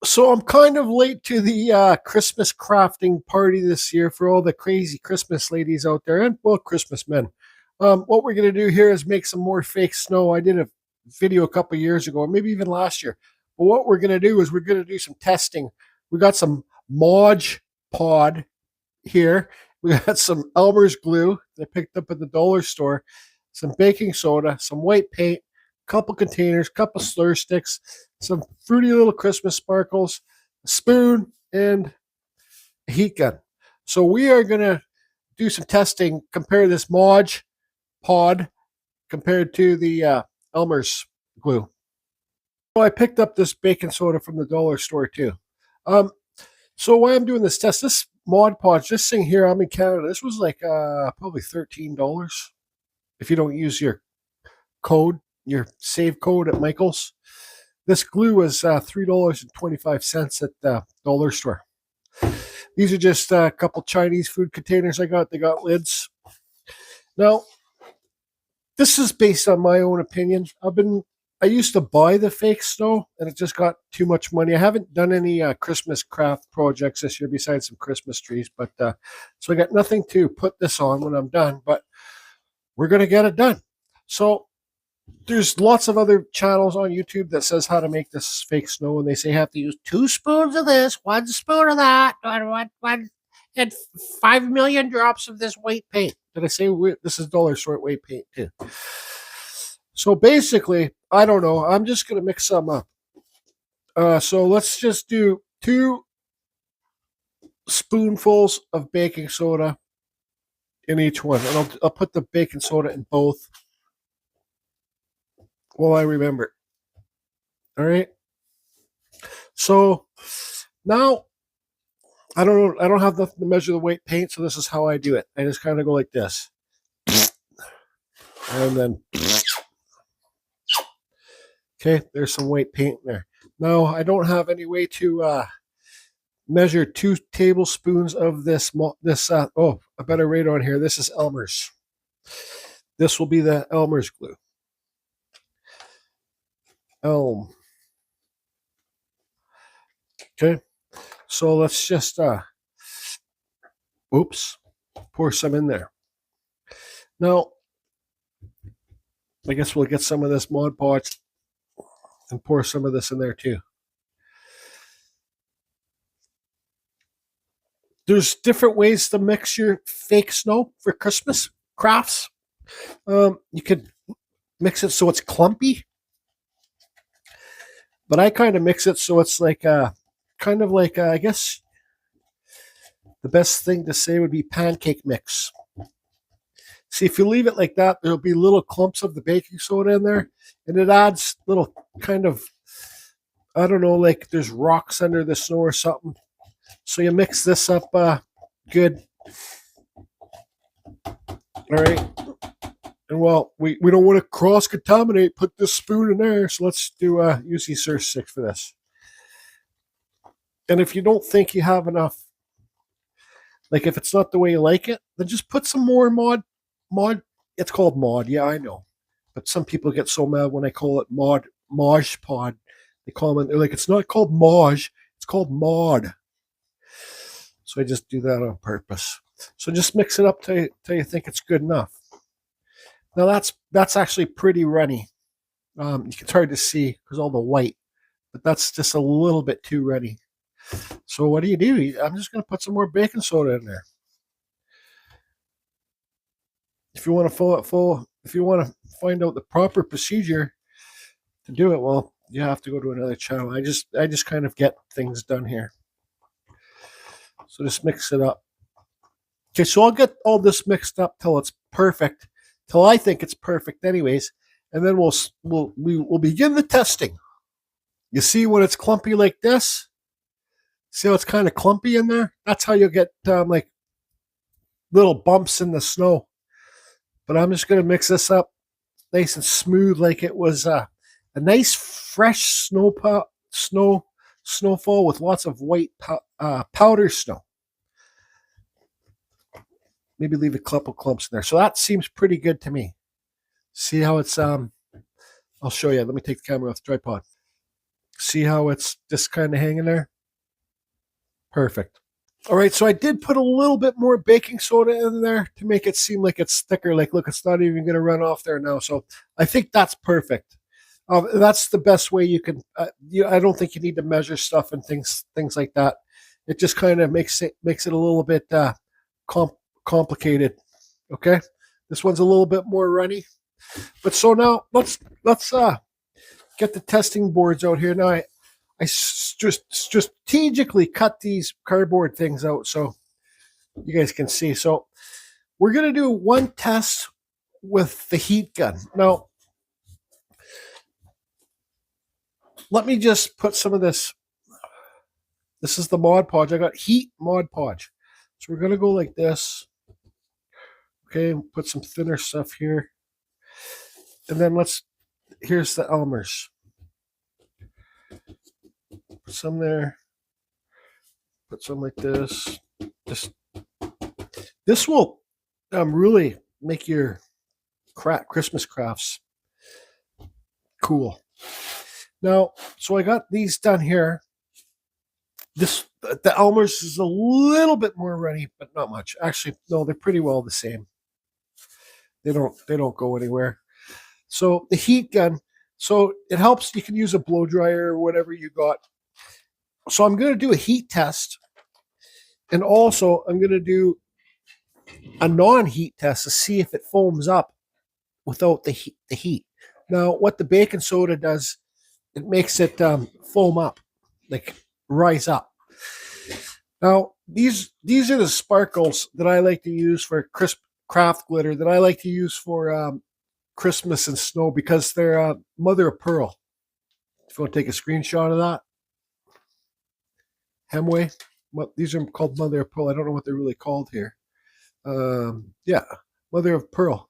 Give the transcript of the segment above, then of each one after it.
So I'm kind of late to the Christmas crafting party this year for all the crazy Christmas ladies out there and well Christmas men. What we're gonna do here is make some more fake snow. I did a video a couple years ago, or maybe even last year. But what we're gonna do is we're gonna do some testing. We got some Mod Pod here. We got some Elmer's glue that I picked up at the dollar store, some baking soda, some white paint, a couple containers, a couple slur sticks, some fruity little Christmas sparkles, a spoon, and a heat gun. So we are going to do some testing, compare this Mod Pod compared to the Elmer's glue. So I picked up this baking soda from the dollar store too. Um, so why I'm doing this test, this Mod Podge, this thing here, I'm in Canada. This was like probably $13 if you don't use your code, your save code at Michael's. This glue was $3.25 at the dollar store. These are just a couple Chinese food containers I got. They got lids. Now, this is based on my own opinion. I used to buy the fake snow, and it just got too much money. I haven't done any Christmas craft projects this year besides some Christmas trees, but so I got nothing to put this on when I'm done. But we're gonna get it done. So there's lots of other channels on YouTube that says how to make this fake snow, and they say you have to use 2 spoons of this, 1 spoon of that, one, and 5 million drops of this white paint. Did I say this is dollar store white paint too? So basically, I don't know. I'm just gonna mix some up. So let's just do 2 spoonfuls of baking soda in each one, and I'll put the baking soda in both. Well, I remember. All right. So now I don't have nothing to measure the weight paint, so this is how I do it. I just kind of go like this, and then okay, there's some white paint in there. Now I don't have any way to measure 2 tablespoons of this. Oh, a better rate on here. This is Elmer's. This will be the Elmer's glue. Elm. Okay, so let's just oops, pour some in there. Now, I guess we'll get some of this Mod Podge and pour some of this in there too. There's different ways to mix your fake snow for Christmas crafts. You could mix it so it's clumpy, but I kind of mix it so it's like kind of like I guess the best thing to say would be pancake mix. See, if you leave it like that, there'll be little clumps of the baking soda in there, and it adds little kind of, I don't know, like there's rocks under the snow or something. So you mix this up good. All right. And well, we don't want to cross contaminate. Put this spoon in there. So let's do use the Sur 6 for this. And if you don't think you have enough, like if it's not the way you like it, then just put some more Mod. It's called Mod. Yeah, I know. But some people get so mad when I call it Mod Pod. They comment, they're like, it's not called Moj, it's called Mod. So I just do that on purpose. So just mix it up till you think it's good enough. Now that's actually pretty runny. It's hard to see because all the white, but that's just a little bit too runny. So what do? I'm just going to put some more baking soda in there. If you want to find out the proper procedure to do it, well, you have to go to another channel. I just kind of get things done here. So just mix it up. Okay, so I'll get all this mixed up till it's perfect, till I think it's perfect, anyways, and then we'll begin the testing. You see when it's clumpy like this? See how it's kind of clumpy in there? That's how you'll get like little bumps in the snow. But I'm just going to mix this up nice and smooth, like it was a nice fresh snowfall with lots of white powder snow. Maybe leave a couple clumps in there. So that seems pretty good to me. See how it's I'll show you. Let me take the camera off the tripod. See how it's just kind of hanging there? Perfect. All right, so I did put a little bit more baking soda in there to make it seem like it's thicker. Like, look, it's not even going to run off there now. So I think that's perfect. That's the best way you can. I don't think you need to measure stuff and things like that. It just kind of makes it a little bit complicated. Okay, this one's a little bit more runny. But so now let's get the testing boards out here. Now I just strategically cut these cardboard things out so you guys can see. So we're going to do one test with the heat gun. Now, let me just put some of this. This is the Mod Podge. I got heat Mod Podge. So we're going to go like this. Okay, put some thinner stuff here. And then here's the Elmer's. Put some there. Put some like this. This will really make your Christmas crafts cool. Now, so I got these done here. The Elmer's is a little bit more runny, but not much. Actually, no, they're pretty well the same. They don't go anywhere. So the heat gun, so it helps. You can use a blow dryer or whatever you got. So I'm going to do a heat test, and also I'm going to do a non-heat test to see if it foams up without the heat. Now, what the baking soda does, it makes it foam up, like rise up. Now, these are the sparkles that I like to use for craft glitter that I like to use for Christmas and snow because they're mother of pearl. If you want to take a screenshot of that, Hemway. These are called mother of pearl. I don't know what they're really called here. Yeah, mother of pearl.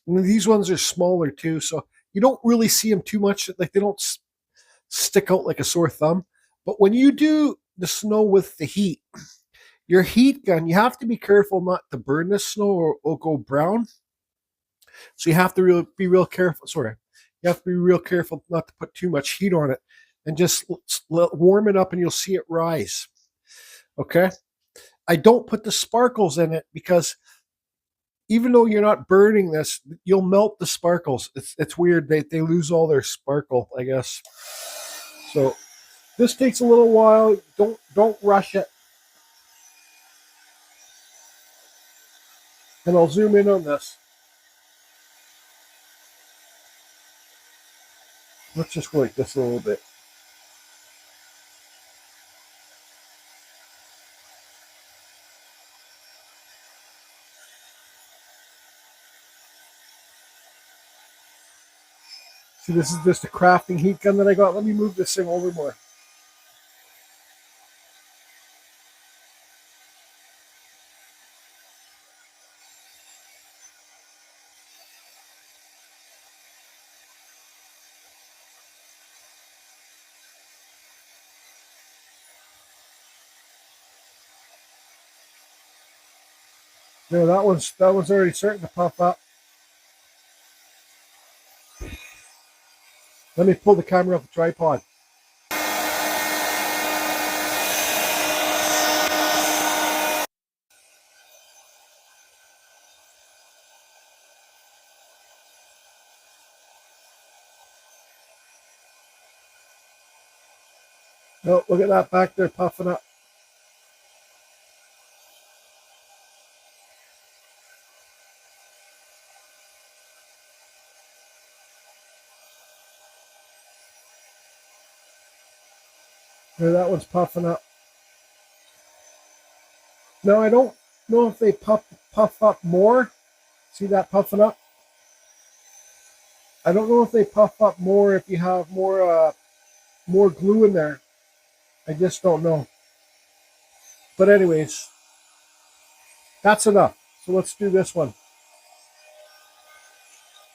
And these ones are smaller too, so you don't really see them too much. Like they don't stick out like a sore thumb. But when you do the snow with the heat, your heat gun, you have to be careful not to burn the snow or it'll go brown. So you have to be real careful. Sorry, you have to be real careful not to put too much heat on it, and just warm it up, and you'll see it rise. Okay. I don't put the sparkles in it because even though you're not burning this, you'll melt the sparkles. It's weird. They lose all their sparkle, I guess. So this takes a little while. Don't rush it. And I'll zoom in on this. Let's just go like this a little bit. See, this is just a crafting heat gun that I got. Let me move this thing over more. There, that one's already starting to puff up. Let me pull the camera off the tripod. Oh, look at that back there puffing up. There, that one's puffing up. Now, I don't know if they puff up more. See that puffing up? I don't know if they puff up more if you have more glue in there. I just don't know. But anyways, that's enough. So let's do this one.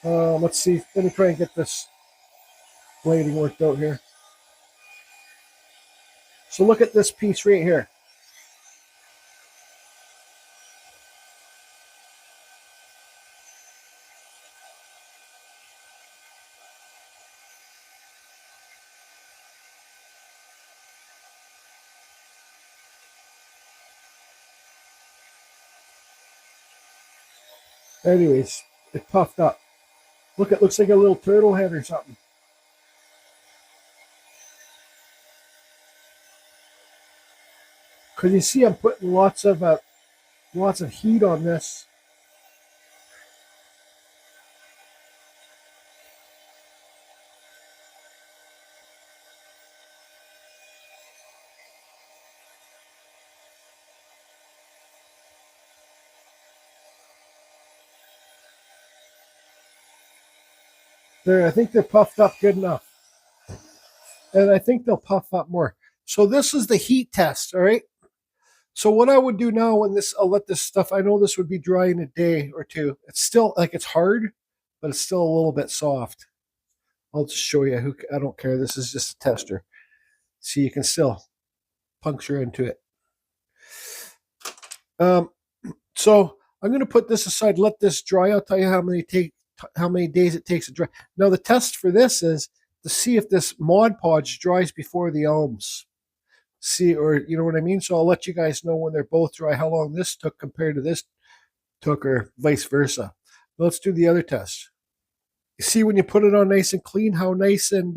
Let's see. Let me try and get this blading worked out here. So look at this piece right here. Anyways, it puffed up. Look, it looks like a little turtle head or something. Because you see, I'm putting lots of heat on this. I think they're puffed up good enough. And I think they'll puff up more. So this is the heat test, all right? So what I would do now when I'll let this stuff, I know this would be dry in a day or two. It's still, like, it's hard, but it's still a little bit soft. I'll just show you. I don't care. This is just a tester. See, you can still puncture into it. So I'm going to put this aside, let this dry. I'll tell you how many days it takes to dry. Now the test for this is to see if this Mod Podge dries before the elms. See, or you know what I mean? So I'll let you guys know when they're both dry how long this took compared to this took, or vice versa. Let's do the other test. You see when you put it on nice and clean how nice and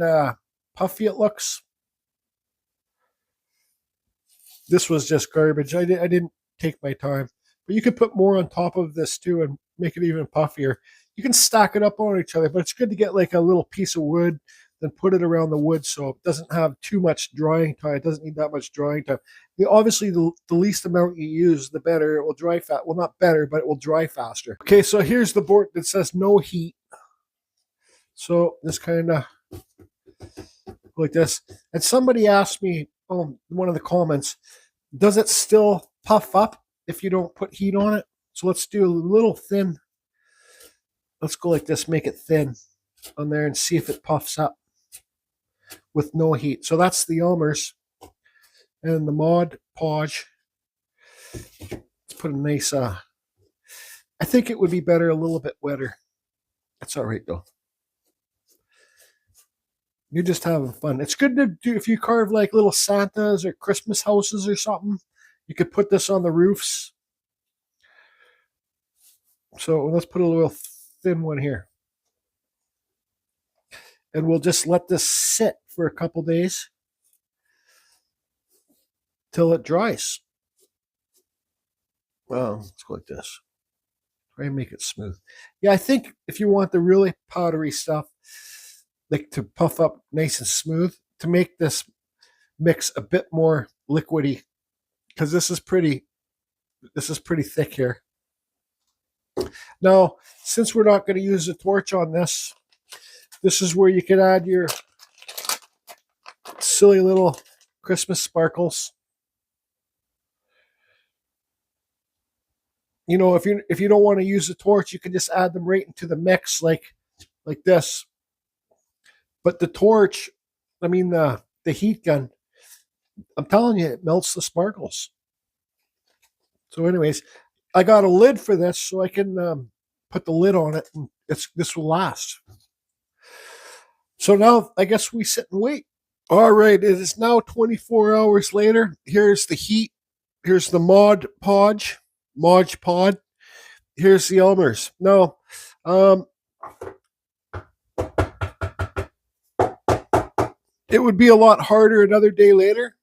puffy it looks? This was just garbage. I didn't take my time. But you could put more on top of this too and make it even puffier. You can stack it up on each other, but it's good to get like a little piece of wood, then put it around the wood so it doesn't have too much drying time. It doesn't need that much drying time. Obviously, the least amount you use, the better. It will dry fast. Well, not better, but it will dry faster. Okay, so here's the board that says no heat. So this kind of like this. And somebody asked me, one of the comments, does it still puff up if you don't put heat on it? So let's do a little thin. Let's go like this, make it thin on there and see if it puffs up with no heat. So that's the Elmer's and the Mod Podge. Let's put a nice, I think it would be better a little bit wetter. That's all right though. You're just having fun. It's good to do if you carve like little Santas or Christmas houses or something. You could put this on the roofs. So let's put a little thin one here. And we'll just let this sit for a couple days till it dries. Well, let's go like this. Try and make it smooth. Yeah, I think if you want the really powdery stuff, like to puff up nice and smooth, to make this mix a bit more liquidy, because this is pretty thick here. Now, since we're not going to use a torch on this, this is where you can add your silly little Christmas sparkles. You know, if you don't want to use a torch, you can just add them right into the mix like this. But the torch, I mean the heat gun, I'm telling you, it melts the sparkles. So anyways, I got a lid for this so I can put the lid on it and this will last. So now I guess we sit and wait. All right, it is now 24 hours later. Here's the heat. Here's the Mod Podge. Mod Pod. Here's the Elmer's. Now, it would be a lot harder another day later.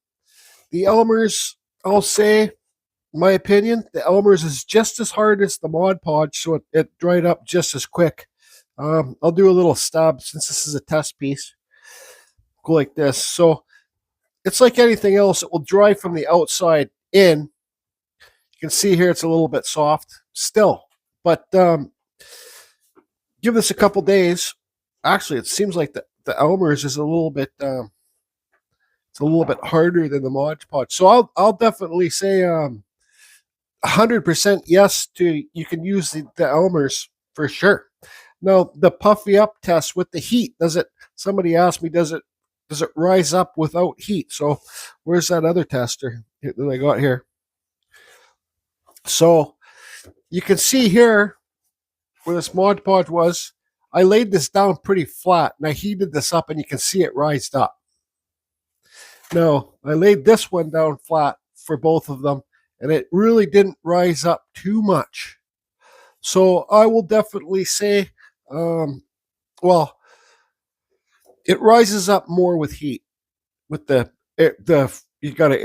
The Elmer's, I'll say, my opinion, the Elmer's is just as hard as the Mod Podge, so it dried up just as quick. I'll do a little stab since this is a test piece. Go like this. So it's like anything else. It will dry from the outside in. You can see here it's a little bit soft still. But give this a couple days. Actually, it seems like the Elmer's is a little bit it's a little bit harder than the Mod Podge. So I'll definitely say 100% yes to you can use the Elmer's for sure. Now the puffy up test with the heat, somebody asked me, does it rise up without heat? So where's that other tester that I got here? So you can see here where this Mod Podge was, I laid this down pretty flat and I heated this up and you can see it rised up. Now I laid this one down flat for both of them and it really didn't rise up too much. So I will definitely say, um, well, it rises up more with heat. With the you got a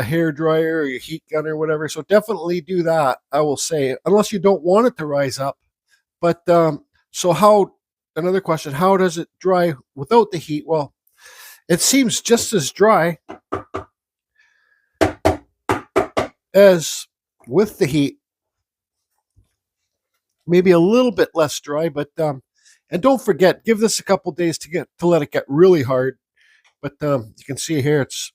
hair dryer or your heat gun or whatever. So definitely do that. I will say, unless you don't want it to rise up. But so how? Another question: how does it dry without the heat? Well, it seems just as dry as with the heat. Maybe a little bit less dry, but and don't forget, give this a couple days to let it get really hard. But you can see here it's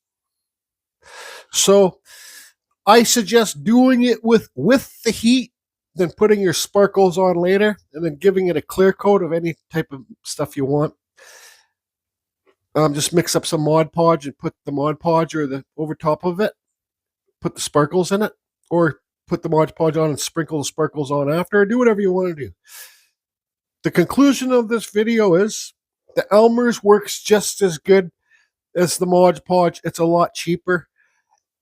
so. I suggest doing it with the heat, then putting your sparkles on later, and then giving it a clear coat of any type of stuff you want. Just mix up some Mod Podge and put the Mod Podge or the over top of it. Put the sparkles in it, or put the Mod Podge on and sprinkle the sparkles on after. Or do whatever you want to do. The conclusion of this video is the Elmer's works just as good as the Mod Podge. It's a lot cheaper,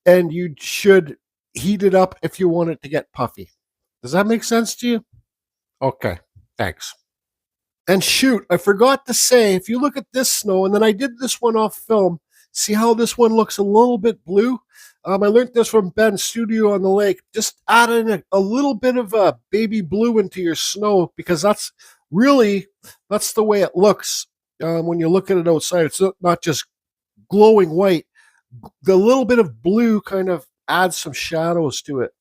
and you should heat it up if you want it to get puffy. Does that make sense to you? Okay, thanks. And shoot, I forgot to say, if you look at this snow, and then I did this one off film, see how this one looks a little bit blue? I learned this from Ben's Studio on the Lake. Just add in a little bit of a baby blue into your snow, because that's the way it looks when you look at it outside. It's not just glowing white. The little bit of blue kind of adds some shadows to it.